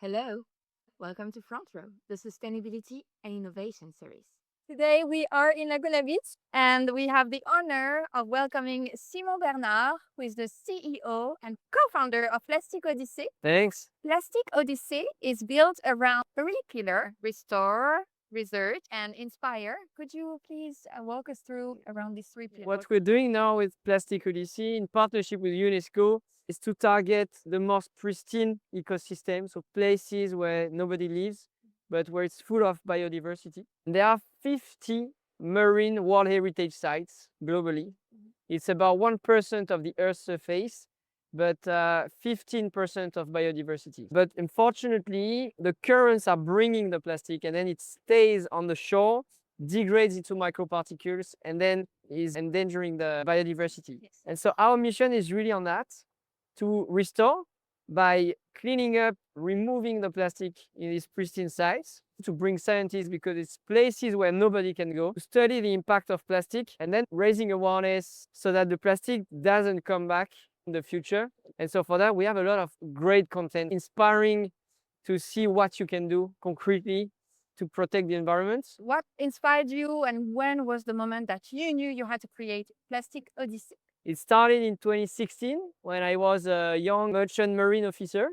Hello, welcome to Front Row, the Sustainability and Innovation series. Today we are in Laguna Beach and we have the honor of welcoming Simon Bernard, who is the CEO and co-founder of Plastic Odyssey. Thanks. Plastic Odyssey is built around three pillars: restore, research, and inspire. Could you please walk us through around these three pillars? What we're doing now with Plastic Odyssey in partnership with UNESCO is to target the most pristine ecosystem, so places where nobody lives, but where it's full of biodiversity. There are 50 marine World Heritage sites globally. It's about 1% of the Earth's surface, but 15% of biodiversity. But unfortunately, the currents are bringing the plastic and then it stays on the shore, degrades into microparticles, and then is endangering the biodiversity. Yes. And so our mission is really on that, to restore by cleaning up, removing the plastic in these pristine sites, to bring scientists, because it's places where nobody can go, to study the impact of plastic and then raising awareness so that the plastic doesn't come back in the future. And so for that, we have a lot of great content, inspiring to see what you can do concretely to protect the environment. What inspired you and when was the moment that you knew you had to create Plastic Odyssey? It started in 2016 when I was a young merchant marine officer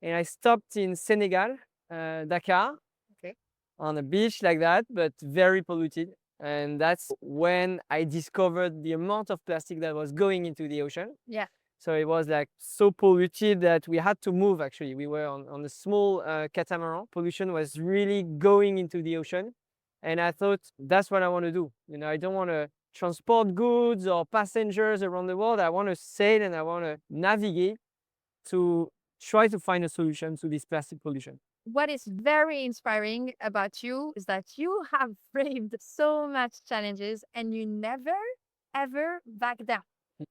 and I stopped in Senegal, Dakar, Okay. on a beach like that, but very polluted. And that's when I discovered the amount of plastic that was going into the ocean. Yeah. So it was like so polluted that we had to move actually. We were on a small catamaran. Pollution was really going into the ocean. And I thought, that's what I want to do. You know, I don't want to transport goods or passengers around the world. I want to sail and I want to navigate to try to find a solution to this plastic pollution. What is very inspiring about you is that you have braved so much challenges and you never, ever back down.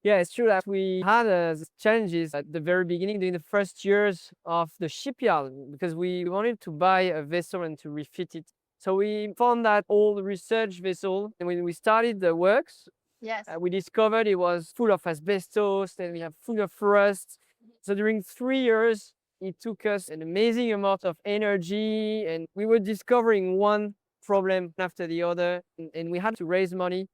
Yeah, it's true that we had challenges at the very beginning during the first years of the shipyard because we wanted to buy a vessel and to refit it. So we found that old research vessel, and when we started the works, Yes. we discovered it was full of asbestos and we have full of rust. So during 3 years, it took us an amazing amount of energy and we were discovering one problem after the other, and we had to raise money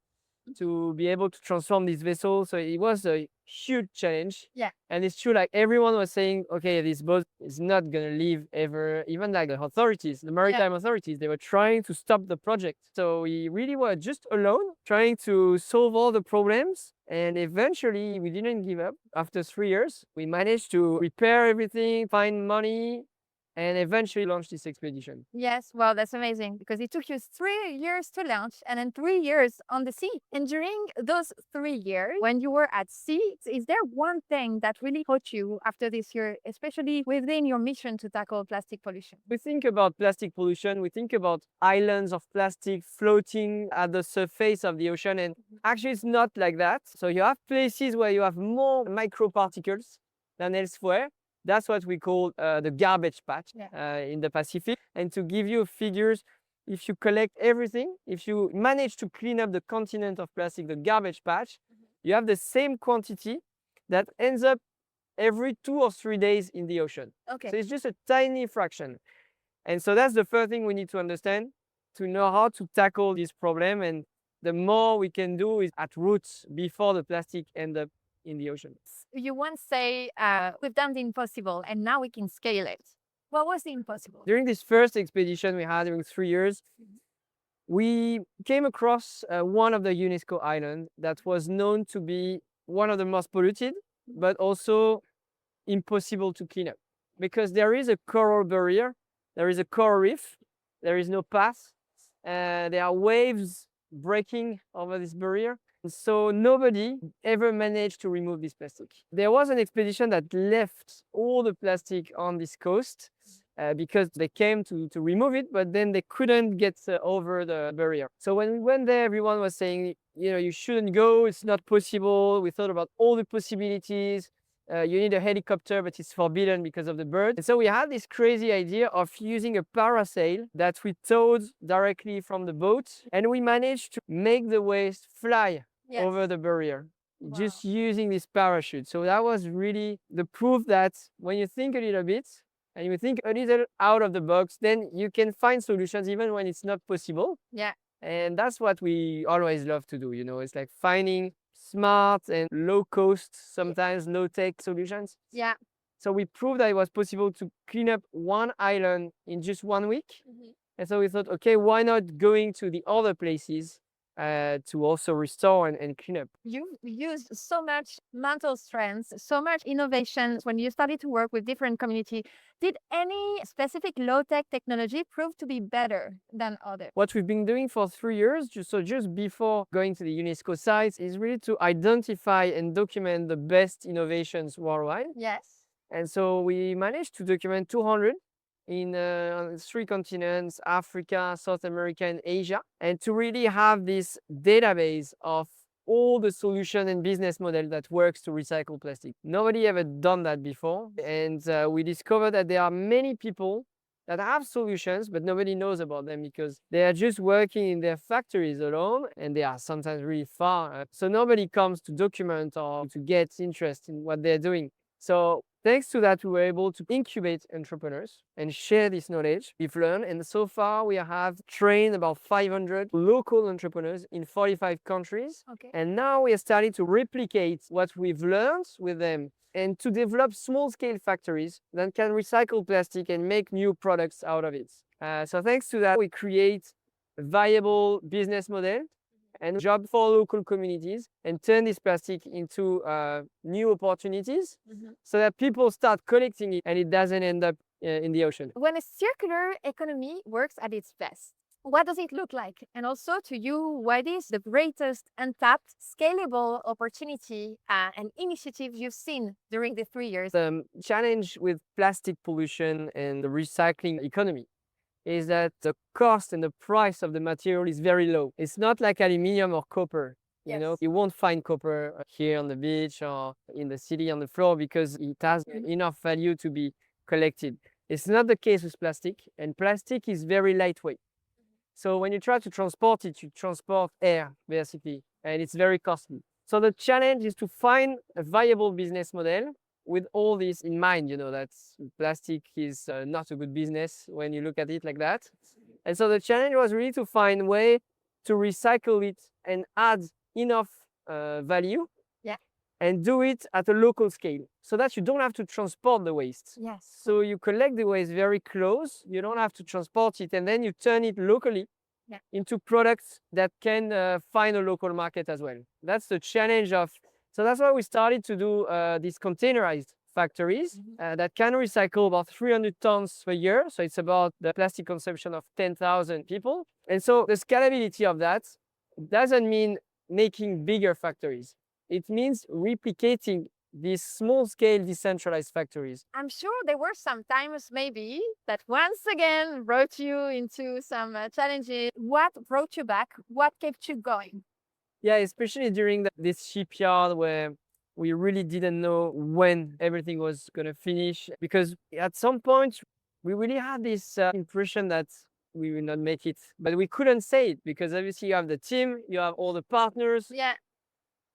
to be able to transform this vessel. So it was a huge challenge. Yeah. And it's true, like everyone was saying, okay, this boat is not gonna leave ever. Even like the authorities, the maritime authorities, they were trying to stop the project. So we really were just alone trying to solve all the problems. And eventually we didn't give up. After 3 years, we managed to repair everything, find money, and eventually launch this expedition. Yes, well, that's amazing because it took you 3 years to launch and then 3 years on the sea. And during those 3 years, when you were at sea, is there one thing that really taught you after this year, especially within your mission to tackle plastic pollution? We think about plastic pollution, we think about islands of plastic floating at the surface of the ocean, and actually it's not like that. So you have places where you have more microparticles than elsewhere. That's what we call the garbage patch in the Pacific. And to give you figures, if you collect everything, if you manage to clean up the continent of plastic, the garbage patch, you have the same quantity that ends up every 2 or 3 days in the ocean. Okay. So it's just a tiny fraction. And so that's the first thing we need to understand to know how to tackle this problem. And the more we can do is at roots before the plastic ends up in the ocean. You once say, we've done the impossible and now we can scale it. What was the impossible? During this first expedition we had during 3 years, we came across one of the UNESCO islands that was known to be one of the most polluted, but also impossible to clean up. Because there is a coral barrier, there is a coral reef, there is no path, there are waves breaking over this barrier. So nobody ever managed to remove this plastic. There was an expedition that left all the plastic on this coast because they came to remove it, but then they couldn't get over the barrier. So when we went there, everyone was saying, you know, you shouldn't go, it's not possible. We thought about all the possibilities. You need a helicopter, but it's forbidden because of the bird. And so we had this crazy idea of using a parasail that we towed directly from the boat, and we managed to make the waste fly over the barrier, just using this parachute. So that was really the proof that when you think a little bit, and you think a little out of the box, then you can find solutions even when it's not possible. Yeah. And that's what we always love to do. It's like finding smart and low cost, sometimes low tech solutions. Yeah. So we proved that it was possible to clean up one island in just 1 week. And so we thought, okay, why not going to the other places to also restore and clean up? You used so much mental strength, so much innovation when you started to work with different community. Did any specific low-tech technology prove to be better than others? What we've been doing for 3 years, just before going to the UNESCO sites, is really to identify and document the best innovations worldwide. Yes. And so we managed to document 200 in on 3 continents, Africa, South America, and Asia, and to really have this database of all the solution and business model that works to recycle plastic. Nobody ever done that before. And we discovered that there are many people that have solutions, but nobody knows about them because they are just working in their factories alone, and they are sometimes really far. So nobody comes to document or to get interest in what they're doing. So thanks to that, we were able to incubate entrepreneurs and share this knowledge we've learned. And so far, we have trained about 500 local entrepreneurs in 45 countries. Okay. And now we are starting to replicate what we've learned with them and to develop small-scale factories that can recycle plastic and make new products out of it. So thanks to that, we create a viable business model and job for local communities and turn this plastic into new opportunities so that people start collecting it and it doesn't end up in the ocean. When a circular economy works at its best, what does it look like? And also to you, what is the greatest untapped scalable opportunity and initiative you've seen during the 3 years? The challenge with plastic pollution and the recycling economy is that the cost and the price of the material is very low. It's not like aluminum or copper. Yes. You won't find copper here on the beach or in the city on the floor because it has enough value to be collected. It's not the case with plastic, and plastic is very lightweight. So when you try to transport it, you transport air basically, and it's very costly. So the challenge is to find a viable business model with all this in mind, that plastic is not a good business when you look at it like that. And so the challenge was really to find a way to recycle it and add enough value and do it at a local scale so that you don't have to transport the waste. Yes. So you collect the waste very close, you don't have to transport it, and then you turn it locally into products that can find a local market as well. That's the challenge of, so that's why we started to do these containerized factories that can recycle about 300 tons per year. So it's about the plastic consumption of 10,000 people. And so the scalability of that doesn't mean making bigger factories. It means replicating these small-scale decentralized factories. I'm sure there were some times maybe that once again brought you into some challenges. What brought you back? What kept you going? Yeah, especially during this shipyard where we really didn't know when everything was going to finish, because at some point we really had this impression that we will not make it, but we couldn't say it because obviously you have the team, you have all the partners. Yeah.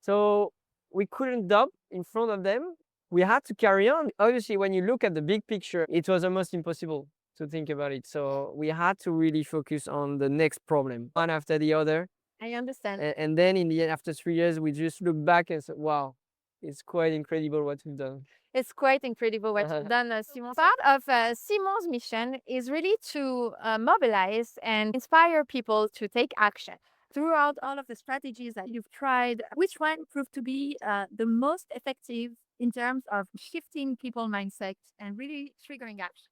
So we couldn't dump in front of them. We had to carry on. Obviously, when you look at the big picture, it was almost impossible to think about it. So we had to really focus on the next problem, one after the other. I understand. And then in the end, after 3 years, we just look back and said, wow, it's quite incredible what we've done. It's quite incredible what you've done, Simon. Part of Simon's mission is really to mobilize and inspire people to take action. Throughout all of the strategies that you've tried, which one proved to be the most effective in terms of shifting people's mindsets and really triggering action?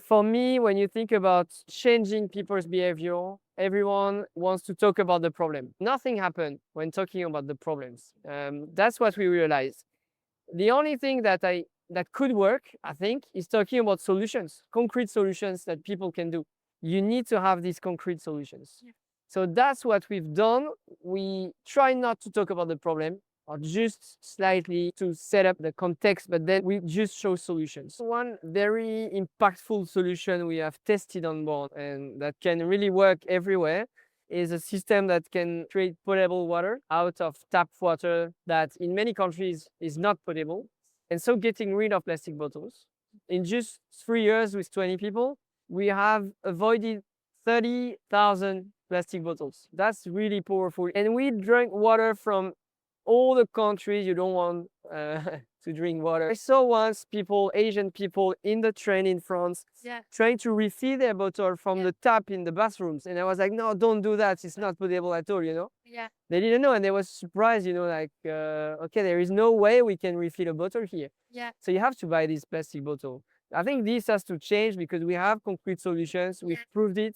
For me, when you think about changing people's behavior, everyone wants to talk about the problem. Nothing happened when talking about the problems. That's what we realized. The only thing that could work, I think, is talking about solutions, concrete solutions that people can do. You need to have these concrete solutions. Yeah. So that's what we've done. We try not to talk about the problem, or just slightly to set up the context, but then we just show solutions. One very impactful solution we have tested on board and that can really work everywhere is a system that can create potable water out of tap water that in many countries is not potable. And so getting rid of plastic bottles in just 3 years with 20 people, we have avoided 30,000 plastic bottles. That's really powerful. And we drank water from all the countries you don't want to drink water. I saw once people, Asian people in the train in France, trying to refill their bottle from the tap in the bathrooms. And I was like, no, don't do that. It's not potable at all, you know? Yeah. They didn't know, and they were surprised, you know, like, okay, there is no way we can refill a bottle here. Yeah. So you have to buy this plastic bottle. I think this has to change because we have concrete solutions. We've proved it.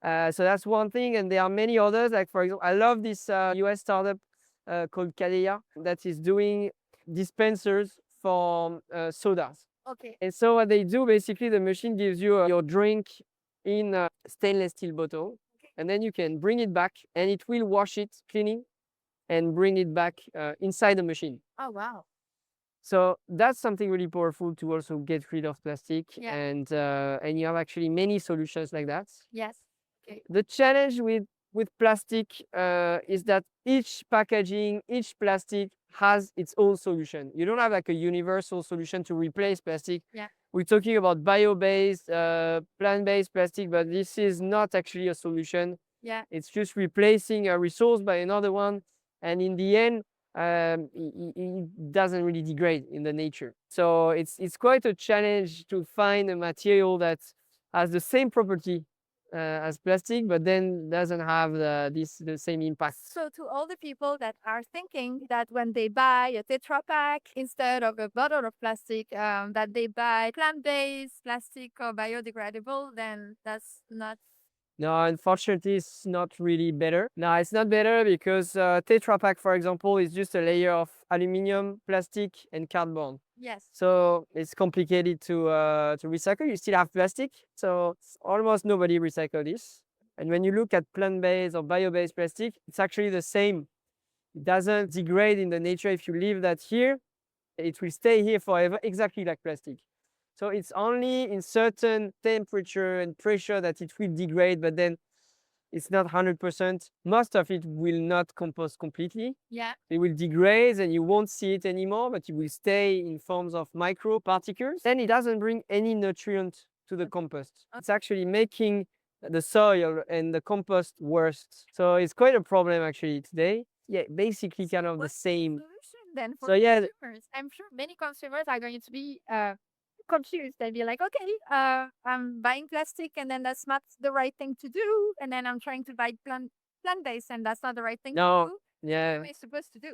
So that's one thing. And there are many others. Like, for example, I love this US startup called Kadeya that is doing dispensers for sodas. Okay. And so what they do, basically, the machine gives you your drink in a stainless steel bottle. And then you can bring it back and it will wash it, cleaning, and bring it back inside the machine. Oh, wow. So that's something really powerful to also get rid of plastic. Yeah. And you have actually many solutions like that. Yes. Okay. The challenge with plastic is that each packaging, each plastic has its own solution. You don't have like a universal solution to replace plastic. Yeah. We're talking about bio-based, plant-based plastic, but this is not actually a solution. Yeah. It's just replacing a resource by another one. And in the end, it doesn't really degrade in the nature. So it's quite a challenge to find a material that has the same property as plastic, but then doesn't have the same impact. So to all the people that are thinking that when they buy a Tetra Pak instead of a bottle of plastic, that they buy plant-based plastic or biodegradable, then that's not. No, unfortunately, it's not really better. No, it's not better because Tetra Pak, for example, is just a layer of aluminum, plastic, and cardboard. Yes. So it's complicated to recycle. You still have plastic, so almost nobody recycle this. And when you look at plant-based or bio-based plastic, it's actually the same. It doesn't degrade in the nature. If you leave that here, it will stay here forever, exactly like plastic. So it's only in certain temperature and pressure that it will degrade, but then it's not 100%. Most of it will not compost completely. Yeah. It will degrade and you won't see it anymore, but it will stay in forms of micro particles. Then it doesn't bring any nutrient to the compost. It's actually making the soil and the compost worse. So it's quite a problem actually today. Yeah, basically kind of the same. Solution then for So yeah, consumers? I'm sure many consumers are going to be confused. They'll be like, okay, I'm buying plastic and then that's not the right thing to do. And then I'm trying to buy plant-based and that's not the right thing to no, do. yeah. What am I supposed to do?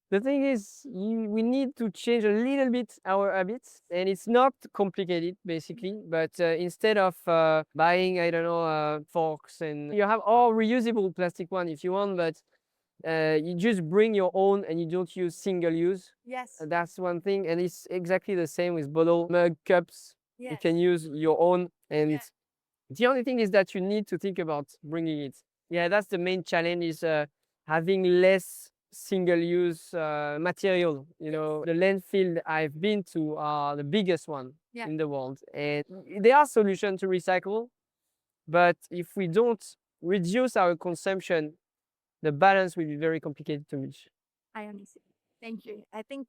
The thing is, we need to change a little bit our habits, and it's not complicated basically. But instead of buying, I don't know, forks, and you have all reusable plastic one if you want, but you just bring your own and you don't use single use. Yes. That's one thing, and it's exactly the same with bottle, mug, cups. Yes. You can use your own, and Yeah. the only thing is that you need to think about bringing it. Yeah, that's the main challenge is having less single-use material. You know, the landfill I've been to are the biggest one in the world, and there are solutions to recycle, but if we don't reduce our consumption, the balance will be very complicated to reach. I understand. Thank you. I think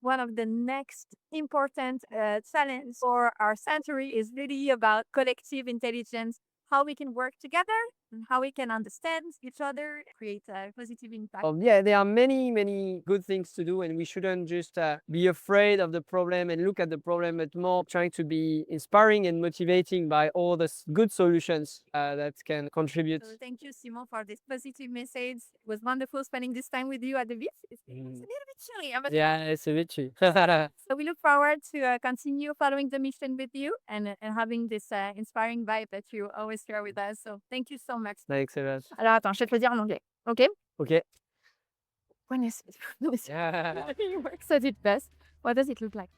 one of the next important challenge for our century is really about collective intelligence, how we can work together and how we can understand each other, create a positive impact. Yeah, there are many, many good things to do, and we shouldn't just be afraid of the problem and look at the problem, but more trying to be inspiring and motivating by all the good solutions that can contribute. So thank you, Simon, for this positive message. It was wonderful spending this time with you at the beach. It's a little bit chilly. Yeah, it's a bit true. So we look forward to continue following the mission with you and having this inspiring vibe that you always share with us. So thank you so much. Thanks so much. Alors attends, je vais te le dire en anglais. OK? Okay. When is it? No, it's Yeah. it works at its best. What does it look like?